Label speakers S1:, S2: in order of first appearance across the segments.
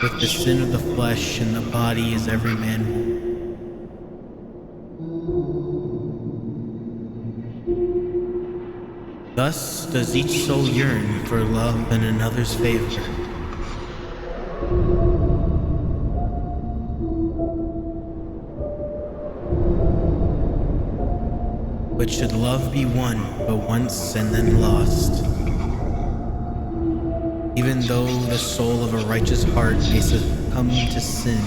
S1: With the sin of the flesh and the body is every man won. Thus does each soul yearn for love and another's favor. But should love be won but once and then lost, even though the soul of a righteous heart may succumb to sin,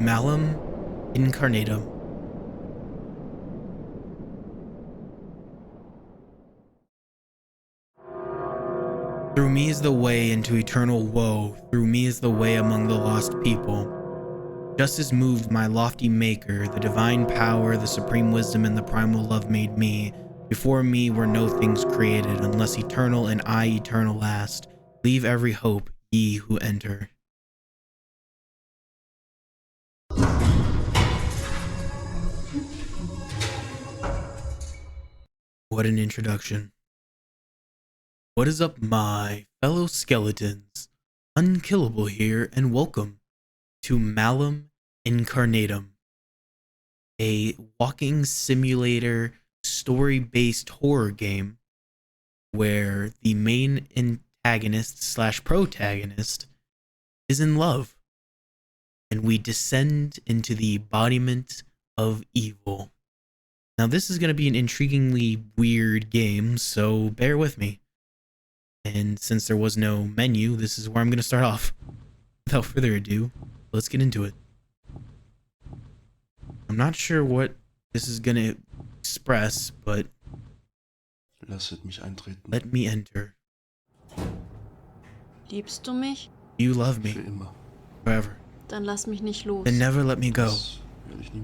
S1: Malum Incarnatum. Through me is the way into eternal woe, through me is the way among the lost people. Justice moved my lofty maker, the divine power, the supreme wisdom, and the primal love made me. Before me were no things created, unless eternal and I eternal last. Leave every hope, ye who enter. What an introduction. What is up, my fellow skeletons? UnKellAble here, and welcome to Malum Incarnatum, a walking simulator story-based horror game where the main antagonist slash protagonist is in love, and we descend into the embodiment of evil. Now, this is going to be an intriguingly weird game, so bear with me. And since there was no menu, this is where I'm going to start off. Without further ado, let's get into it. I'm not sure what this is going to express, but let me enter.
S2: Liebst du mich?
S1: You love me. Forever.
S2: Dann lass mich nicht los.
S1: Then never let me go.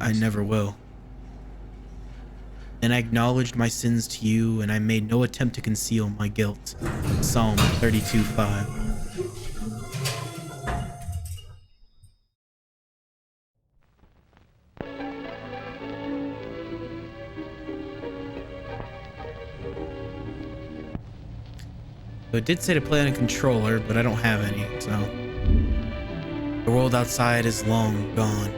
S1: I never will. And I acknowledged my sins to you, and I made no attempt to conceal my guilt. Psalm 32:5. So it did say to play on a controller, but I don't have any, so the world outside is long gone.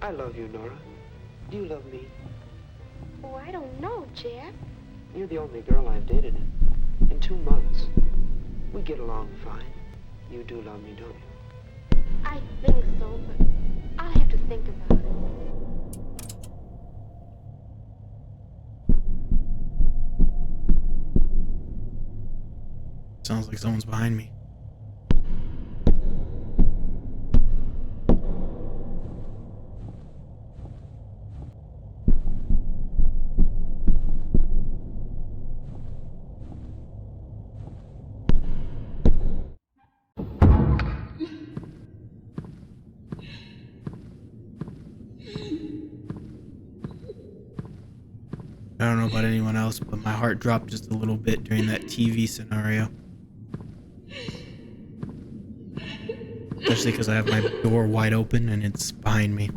S3: I love you, Nora. Do you love me?
S4: Oh, I don't know, Jeff.
S3: You're the only girl I've dated in 2 months. We get along fine. You do love me, don't you?
S4: I think so, but I'll have to think about it.
S1: Sounds like someone's behind me. I don't know about anyone else, but my heart dropped just a little bit during that TV scenario. Especially because I have my door wide open and it's behind me.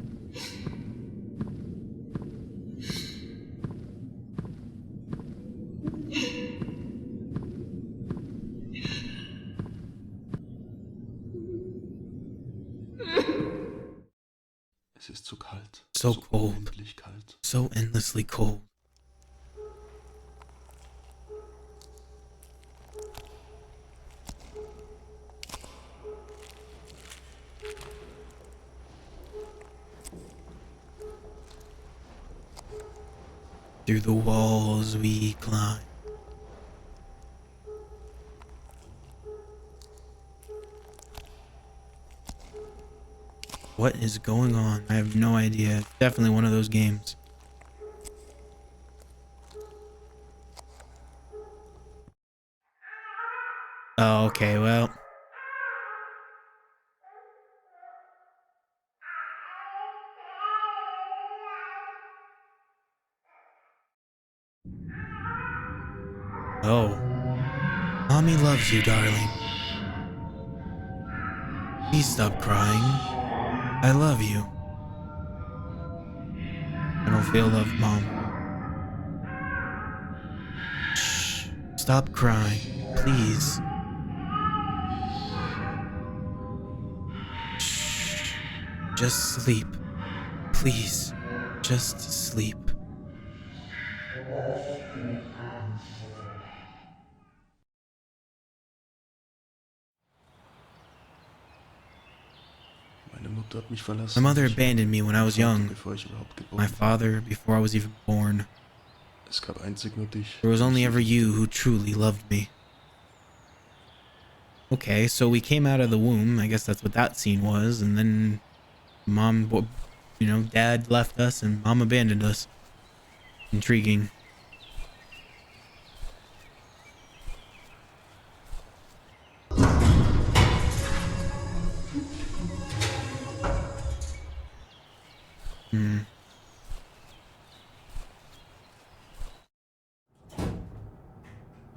S5: Es ist so kalt.
S1: So cold.
S5: Unendlich kalt.
S1: So endlessly cold. Through the walls we climb. What is going on? I have no idea. Definitely one of those games. Oh, okay, well. Oh. Mommy loves you, darling. Please stop crying. I love you. I don't feel love, Mom. Shh. Stop crying, please. Shh. Just sleep. Please. Just sleep.
S5: Meine Mutter hat mich verlassen.
S1: My mother abandoned me when I was young.
S5: Bevor ich überhaupt geboren
S1: My
S5: bin.
S1: father before I was even born.
S5: Es gab einzig nur dich.
S1: There was only ever you who truly loved me. Okay, so we came out of the womb. I guess that's what that scene was. And then Mom, you know, Dad left us and Mom abandoned us. Intriguing.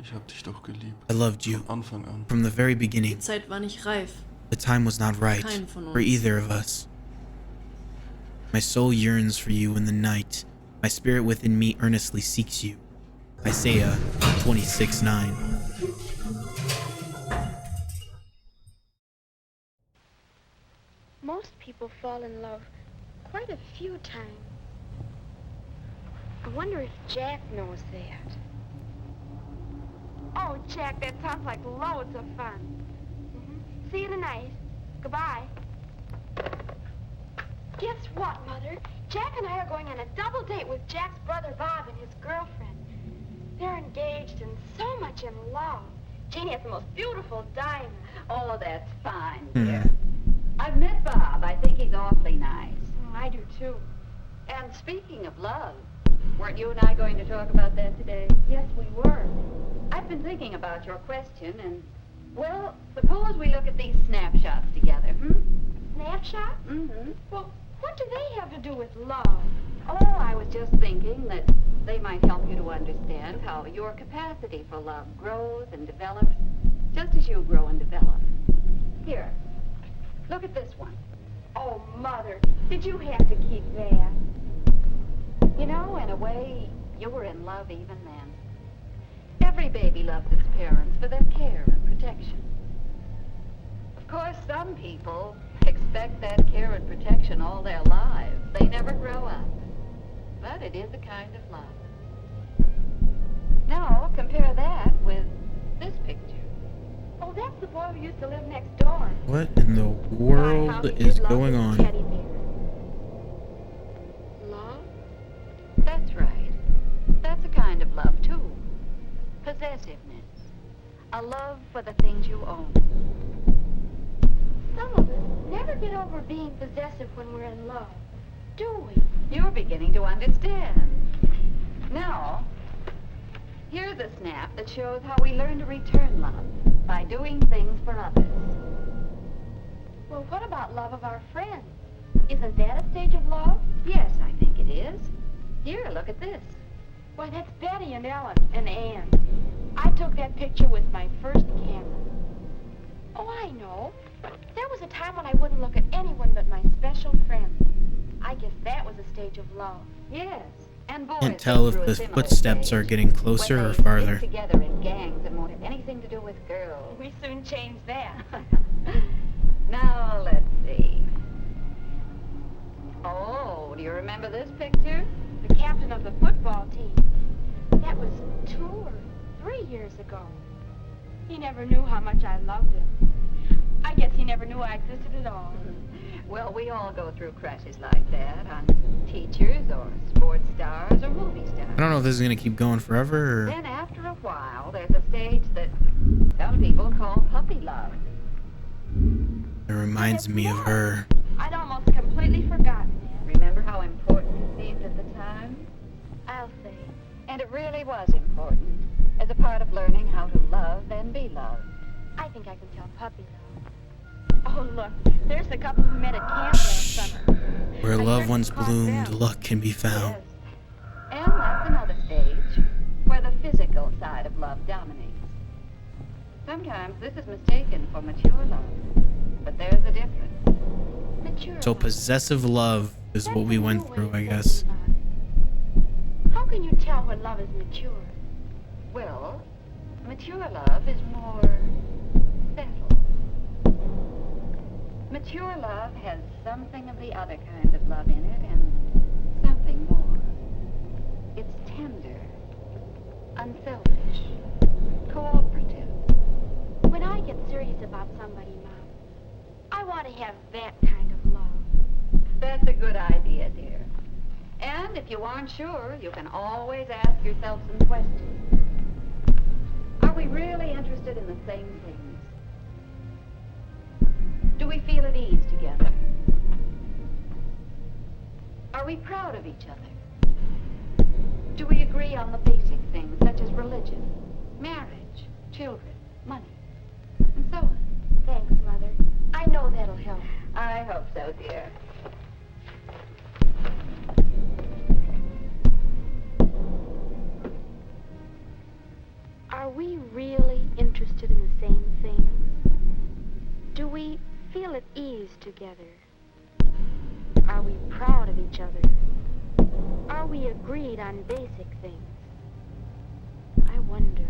S5: Ich hab dich doch geliebt.
S1: I loved you
S5: Von Anfang an.
S1: from the very
S2: Die
S1: beginning.
S2: Zeit war nicht reif.
S1: The time was not right
S2: Keinen von uns.
S1: for either of us. My soul yearns for you in the night. My spirit within me earnestly seeks you. Isaiah 26:9.
S4: Most people fall in love quite a few times. I wonder if Jack knows that. Oh, Jack, that sounds like loads of fun. See you tonight. Goodbye. Guess what, Mother? Jack and I are going on a double date with Jack's brother Bob and his girlfriend. They're engaged and so much in love. Janie has the most beautiful diamond.
S6: Oh, that's fine, dear. I've met Bob. I think he's awfully nice.
S4: Oh, I do too.
S6: And speaking of love, weren't you and I going to talk about that today?
S4: Yes, we were.
S6: I've been thinking about your question, and, well, suppose we look at these snapshots together,
S4: Snapshot?
S6: Mm-hmm.
S4: Well, what do they have to do with love?
S6: Oh, I was just thinking that they might help you to understand how your capacity for love grows and develops, just as you grow and develop. Here, look at this one.
S4: Oh, Mother, did you have to keep that?
S6: You know, in a way, you were in love even then. Every baby loves its parents for their care and protection. Of course, some people expect that care and protection all their lives. They never grow up. But it is a kind of love. Now, compare that with this picture.
S4: Oh, that's the boy who used to live next door.
S1: What in the
S4: My, how
S1: world
S4: he
S1: is
S4: did love
S1: going
S4: his
S1: on?
S4: teddy bear. Love?
S6: That's right. That's a kind of love, too. Possessiveness. A love for the things you own.
S4: Some of us never get over being possessive when we're in love, do we?
S6: You're beginning to understand. Now, here's a snap that shows how we learn to return love by doing things for others.
S4: Well, what about love of our friends? Isn't that a stage of love?
S6: Yes, I think it is. Here, look at this.
S4: Why, that's Betty and Ellen and Ann. I took that picture with my first camera. Oh, I know. There was a time when I wouldn't look at anyone but my special friend. I guess that was a stage of love.
S6: Yes, and boys
S1: Can't tell
S6: go
S1: if
S6: through a
S1: the
S6: similar
S1: footsteps
S6: stage
S1: are getting closer
S6: when
S1: or
S6: they stick
S1: farther.
S6: together in gangs and won't have anything to do with girls.
S4: We soon changed that.
S6: Now, let's see. Oh, do you remember this picture?
S4: The captain of the football team. That was 2 or 3 years ago. He never knew how much I loved him. I guess he never knew I existed at all.
S6: Well, we all go through crushes like that on teachers or sports stars or movie stars.
S1: I don't know if this is gonna keep going forever or...
S6: Then after a while, there's a stage that some people call puppy love.
S1: It reminds me of her.
S4: I'd almost completely forgotten it.
S6: Remember how important it seemed at the time?
S4: I'll say.
S6: And it really was important as a part of learning how to love and be loved.
S4: I think I can tell puppy love. Oh, look. There's the couple who met at camp last summer.
S1: Where
S4: I
S1: love
S4: heard
S1: once
S4: you caught
S1: bloomed,
S4: them.
S1: luck can be found.
S6: Yes. And that's another stage where the physical side of love dominates. Sometimes this is mistaken for mature love, but there's a difference.
S4: Mature
S1: So
S4: love.
S1: possessive love is
S4: That's
S1: what we
S4: a
S1: went
S4: new
S1: through,
S4: way
S1: I
S4: of
S1: guess.
S4: thinking about it. How can you tell when love is mature?
S6: Well, mature love is more settled. Mature love has something of the other kind of love in it and something more. It's tender, unselfish, cooperative.
S4: When I get serious about somebody, Mom, I want to have that kind of love.
S6: That's a good idea, dear. And if you aren't sure, you can always ask yourself some questions. Are we really interested in the same things? Do we feel at ease together? Are we proud of each other? Do we agree on the basic things such as religion, marriage, children, money, and so on?
S4: Thanks, Mother. I know that'll help.
S6: I hope so, dear.
S4: Are we really interested in the same things? Do we feel at ease together? Are we proud of each other? Are we agreed on basic things? I wonder.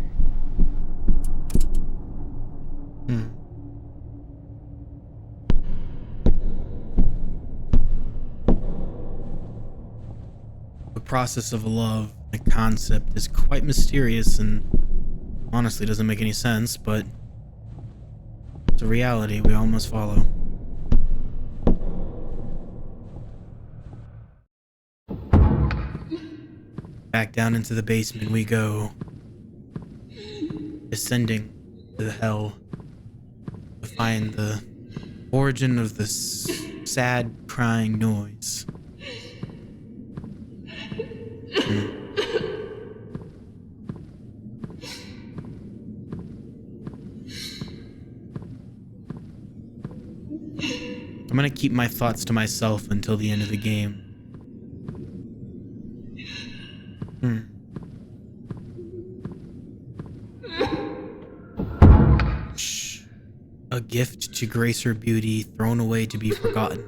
S1: The process of love, the concept, is quite mysterious and honestly doesn't make any sense, but it's a reality we all must follow. Back down into the basement we go, descending to the hell to find the origin of the sad crying noise. I'm gonna keep my thoughts to myself until the end of the game. Shh. A gift to grace her beauty, thrown away to be forgotten.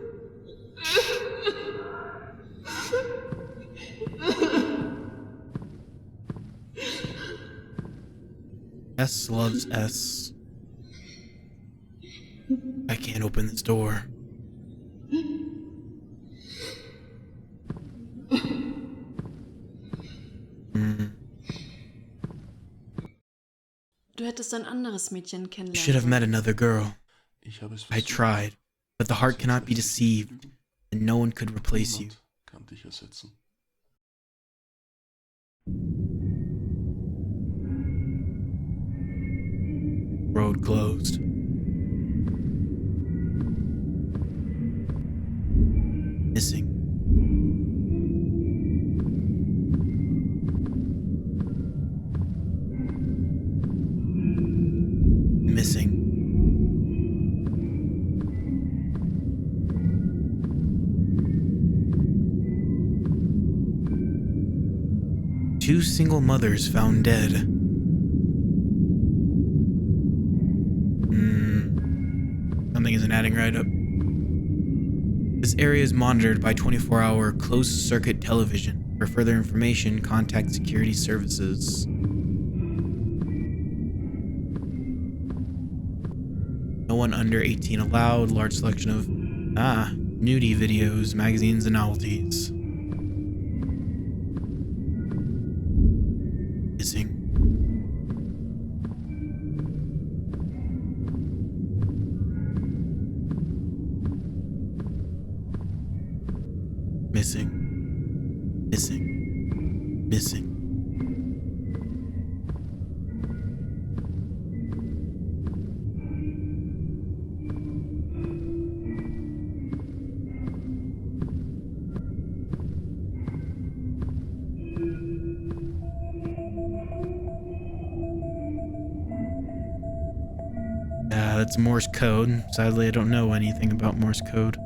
S1: S loves S. I can't open this door.
S2: Du hättest ein anderes Mädchen
S1: I
S2: kennenlernen
S1: should have met
S2: sollen.
S1: another girl.
S5: Ich habe es
S1: I
S5: versucht.
S1: tried, but the heart cannot be deceived, and no one could replace you.
S5: Niemand kann dich ersetzen.
S1: Road closed. Missing. Missing. Two single mothers found dead. Something isn't adding right up. This area is monitored by 24-hour closed-circuit television. For further information, contact security services. No one under 18 allowed. Large selection of nudie videos, magazines, and novelties. Missing. missing. Missing. Missing. That's Morse code. Sadly, I don't know anything about Morse code.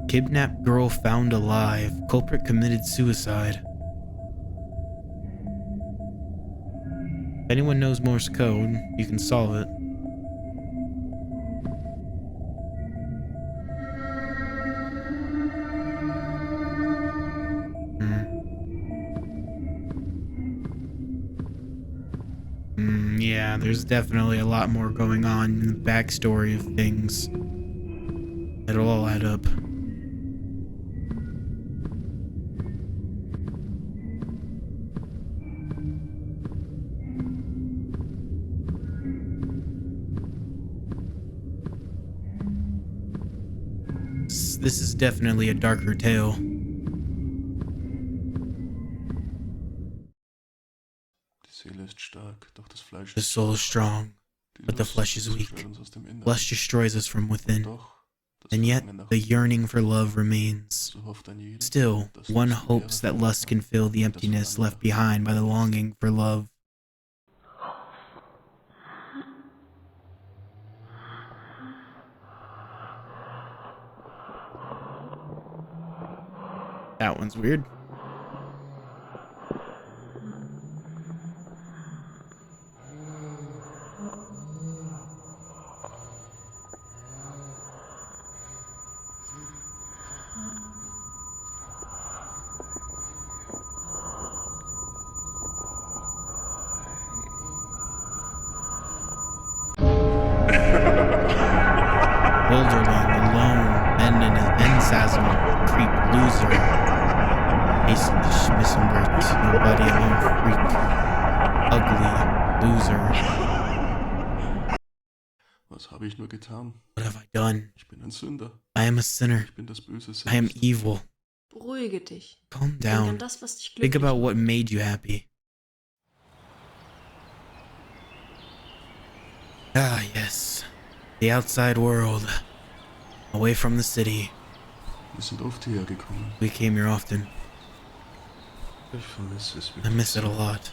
S1: Kidnapped girl found alive. Culprit committed suicide. If anyone knows Morse code, you can solve it. Yeah, there's definitely a lot more going on in the backstory of things. It'll all add up. This is definitely a darker tale. The soul is strong, but the flesh is weak. Flesh destroys us from within, and yet the yearning for love remains. Still, one hopes that lust can fill the emptiness left behind by the longing for love. That one's weird. Wilderling, alone, and in an insatiable, creep loser. Hasten to Schmissenbert, nobody alone freak. Ugly loser.
S5: Was habe ich nur getan?
S1: What have I done?
S5: Ich bin ein Sünder.
S1: I am a sinner.
S5: Ich bin das Böse selbst.
S1: I am evil.
S2: Beruhige dich.
S1: Calm
S2: Denk an
S1: down.
S2: das, was dich
S1: Think
S2: glücklich
S1: about what made you happy. Ah, yes. The outside world. Away from the city.
S5: Wir sind oft hierher gekommen.
S1: We came here often.
S5: Ich vermisse es
S1: I
S5: wirklich.
S1: miss it a lot.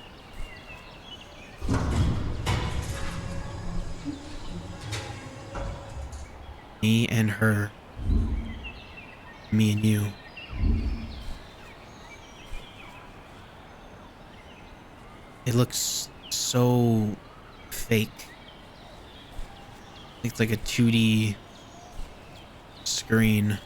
S1: Me and her. Me and you. It looks so fake. It's like a 2D screen.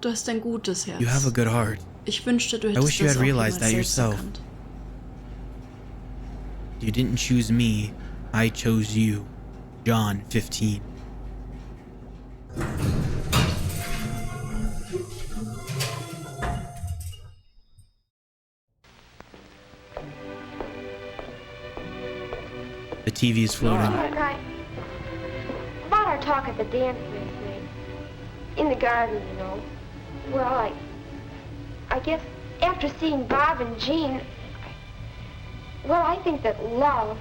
S2: Du hast ein gutes Herz.
S1: You have a good heart.
S2: Ich wünschte, du
S1: I
S2: hättest
S1: wish you
S2: das
S1: had
S2: auch
S1: realized
S2: jemals
S1: that
S2: selbst
S1: yourself.
S2: erkannt.
S1: You didn't choose me, I chose you. John 15. The TV is floating.
S4: Right. About our talk at the dance last night. In the garden, you know. Well, I guess after seeing Bob and Jean, I think that love,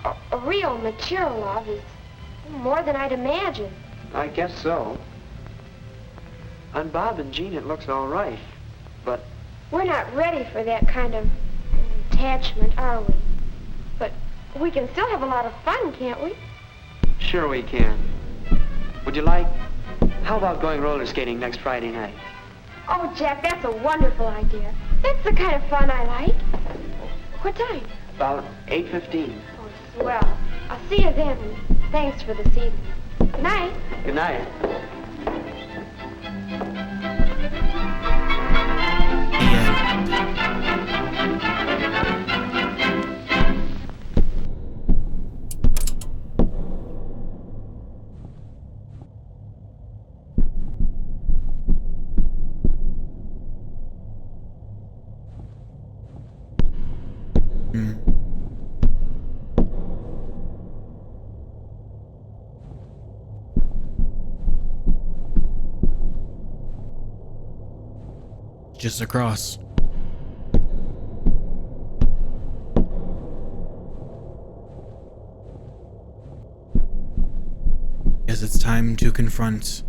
S4: a real mature love, is more than I'd imagined.
S3: I guess so. On Bob and Jean, it looks all right, but
S4: We're not ready for that kind of attachment, are we? But we can still have a lot of fun, can't we?
S3: sure we can. Would you like... How about going roller skating next Friday night?
S4: Oh, Jack, that's a wonderful idea. That's the kind of fun I like. What time?
S3: About 8:15.
S4: Oh, swell. I'll see you then. Thanks for this evening. Good night.
S3: Good night.
S1: just across. Guess it's time to confront.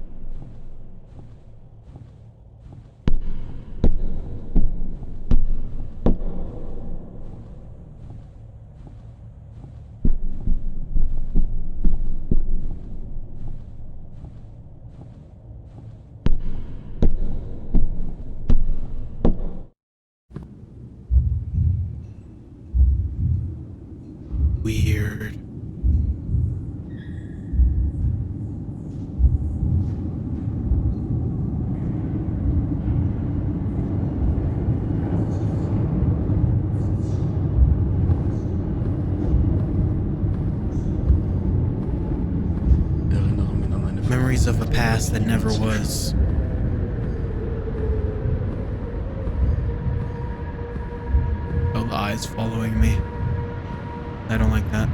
S1: Weird.
S5: Erinnerungen an meine
S1: Memories of a past that never was. Oh, the eyes following me. I don't like that.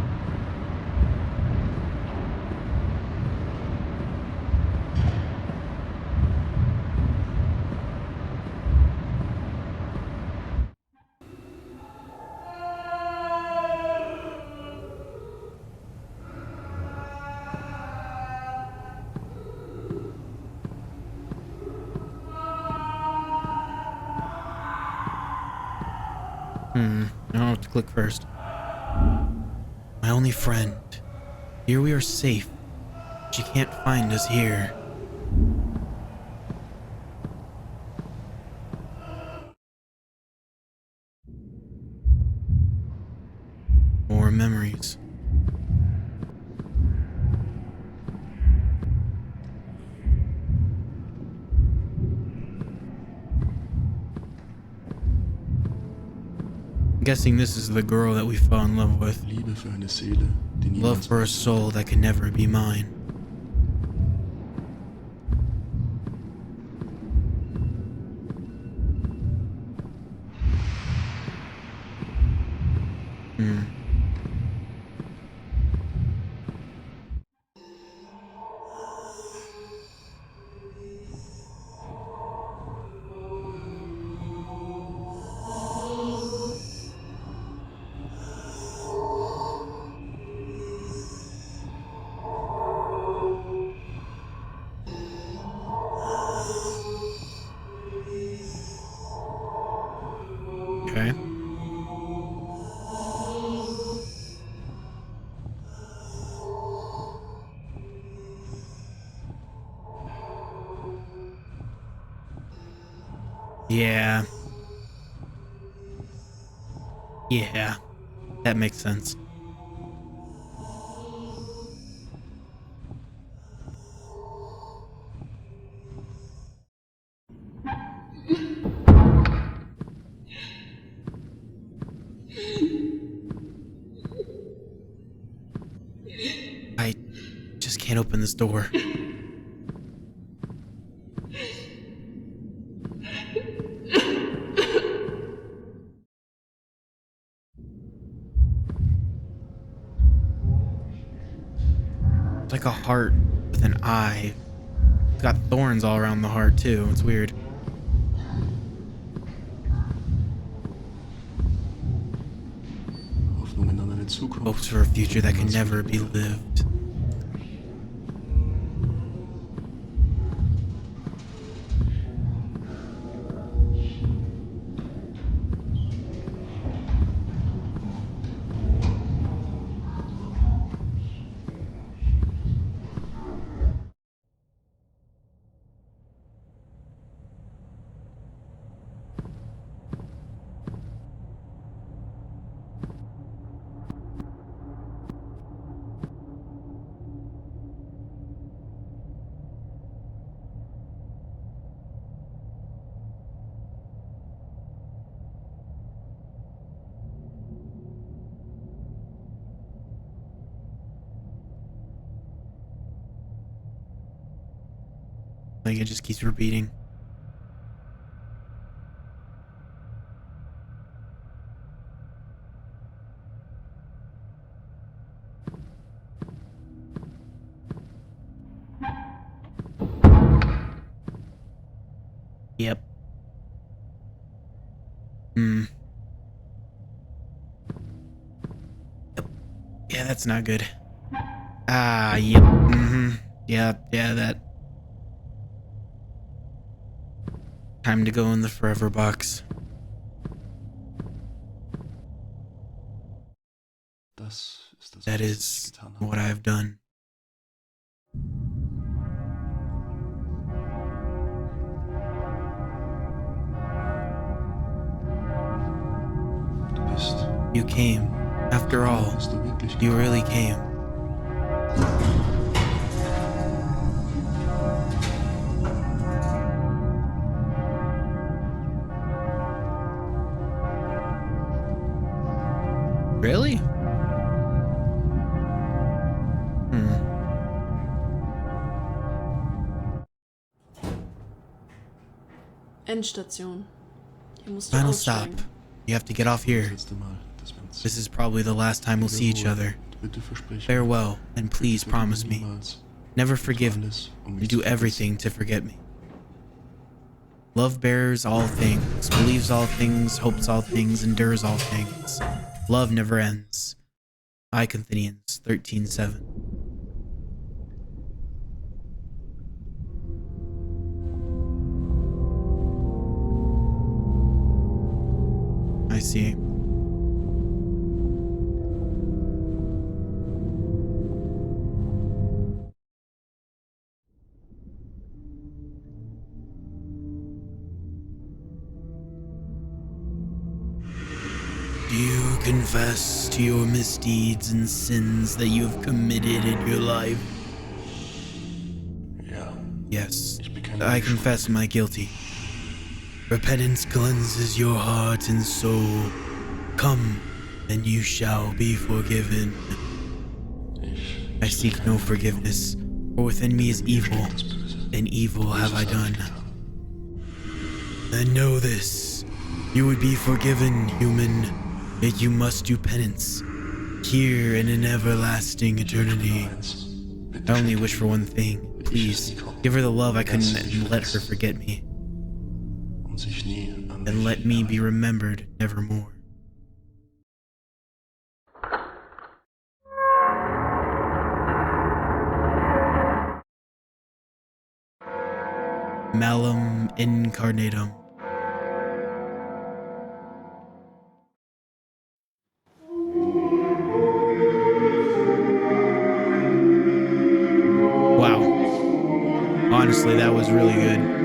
S1: I don't know what to click first. My only friend. Here we are safe. She can't find us here. More memories. I'm guessing this is the girl that we fell in love with.
S5: Liebe für eine Seele, die
S1: Love
S5: niemals
S1: for a soul that can never be mine. Okay. Yeah. Yeah. That makes sense. I just can't open this door. It's like a heart with an eye. It's got thorns all around the heart too. It's weird.
S5: Hoffnungen an eine Zukunft.
S1: Hopes for a future that can never be lived. Like it just keeps repeating. Yep. Yeah, that's not good. Ah, yep. Yeah, that. Time to go in the forever box. That is what I have done. You came. After all, you really came. Really?
S2: Endstation. Hier musst du
S1: Final stop.
S2: aussteigen.
S1: You have to get off here. This is probably the last time we'll see each other. Farewell, and please promise me. Never forgive me, and do everything to forget me. Love bears all things, believes all things, hopes all things, endures all things. Love never ends. I, Corinthians 13:7. I see. Do you confess to your misdeeds and sins that you have committed in your life? Yes, I confess my guilty. Repentance cleanses your heart and soul. Come, and you shall be forgiven. I seek no forgiveness, for within me is evil, and evil have I done. And know this, you would be forgiven, human, yet you must do penance, here in an everlasting eternity. I only wish for one thing. Please, give her the love I couldn't and let her forget me. And let me be remembered nevermore. Malum Incarnatum. Wow. Honestly, that was really good.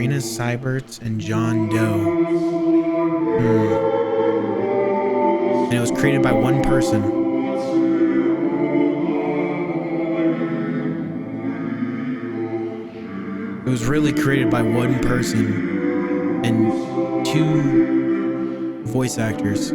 S1: Karina Seibert and John Doe. And it was created by one person. It was really created by one person and 2 voice actors.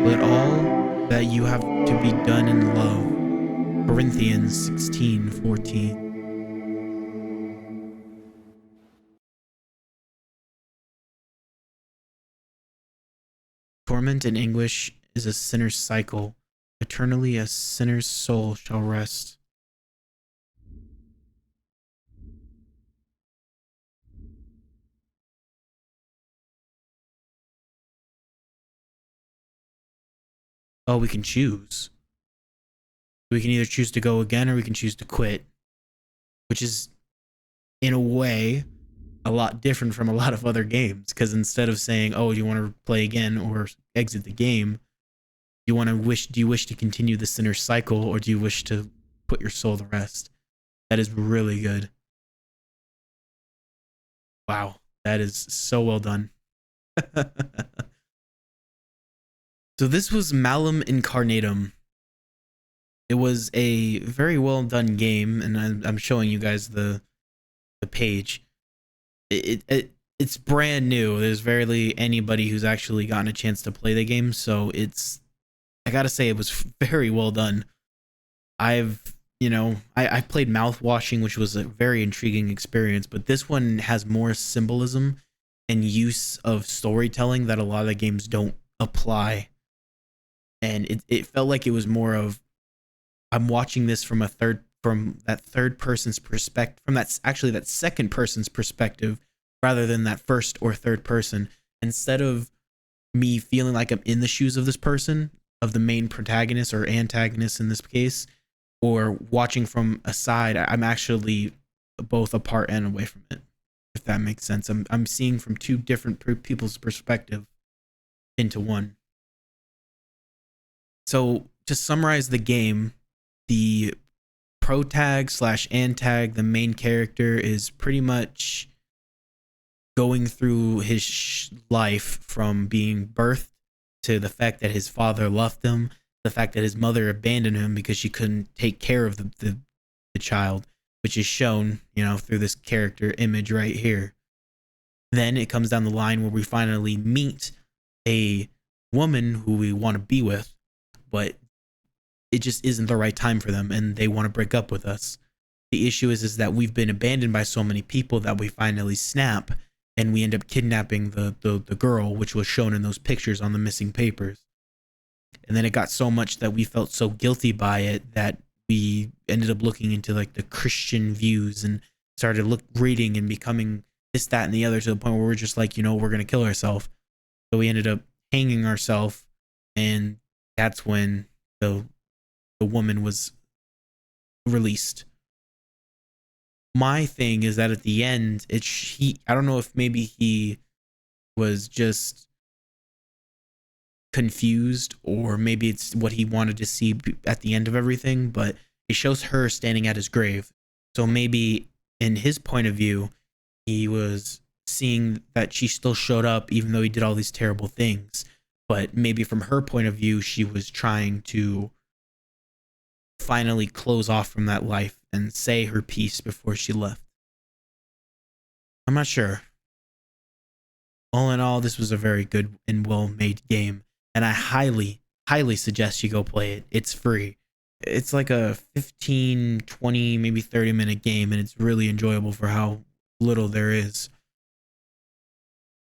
S1: Let all that you have to be done in love. Corinthians 16:14. Torment in English is a sinner's cycle. Eternally a sinner's soul shall rest. Oh, we can choose. We can either choose to go again or we can choose to quit, which is, in a way, a lot different from a lot of other games, because instead of saying, oh, do you want to play again or exit the game, do you wish to continue the sinner's cycle, or do you wish to put your soul to rest? That is really good. Wow. That is so well done. So this was Malum Incarnatum. It was a very well done game, and I'm showing you guys the page. It's brand new. There's barely anybody who's actually gotten a chance to play the game, so I gotta say it was very well done. I played Mouthwashing, which was a very intriguing experience, but this one has more symbolism and use of storytelling that a lot of the games don't apply. And it felt like it was more of, I'm watching this from that third person's perspective, from that second person's perspective, rather than that first or third person. Instead of me feeling like I'm in the shoes of this person, of the main protagonist or antagonist in this case, or watching from a side, I'm actually both apart and away from it, if that makes sense. I'm seeing from two different people's perspective into one. So to summarize the game, the protag / antag, the main character, is pretty much going through his life from being birthed to the fact that his father left him, the fact that his mother abandoned him because she couldn't take care of the child, which is shown, through this character image right here. Then it comes down the line where we finally meet a woman who we want to be with, but it just isn't the right time for them, and they want to break up with us. The issue is that we've been abandoned by so many people that we finally snap, and we end up kidnapping the girl, which was shown in those pictures on the missing papers. And then it got so much that we felt so guilty by it that we ended up looking into like the Christian views and started reading and becoming this, that, and the other, to the point where we're just like, we're going to kill ourselves. So we ended up hanging ourselves, and that's when the woman was released. My thing is that at the end, I don't know if maybe he was just confused, or maybe it's what he wanted to see at the end of everything, but it shows her standing at his grave. So maybe in his point of view, he was seeing that she still showed up even though he did all these terrible things. But maybe from her point of view, she was trying to finally close off from that life and say her piece before she left. I'm not sure. All in all, this was a very good and well-made game, and I highly, highly suggest you go play it. It's free. It's like a 15, 20, maybe 30-minute game, and it's really enjoyable for how little there is.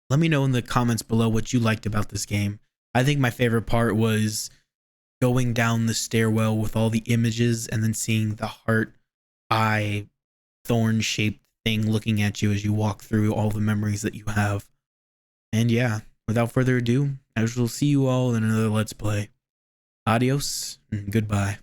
S1: Let me know in the comments below what you liked about this game. I think my favorite part was going down the stairwell with all the images and then seeing the heart eye thorn shaped thing looking at you as you walk through all the memories that you have. And yeah, without further ado, I will see you all in another Let's Play. Adios and goodbye.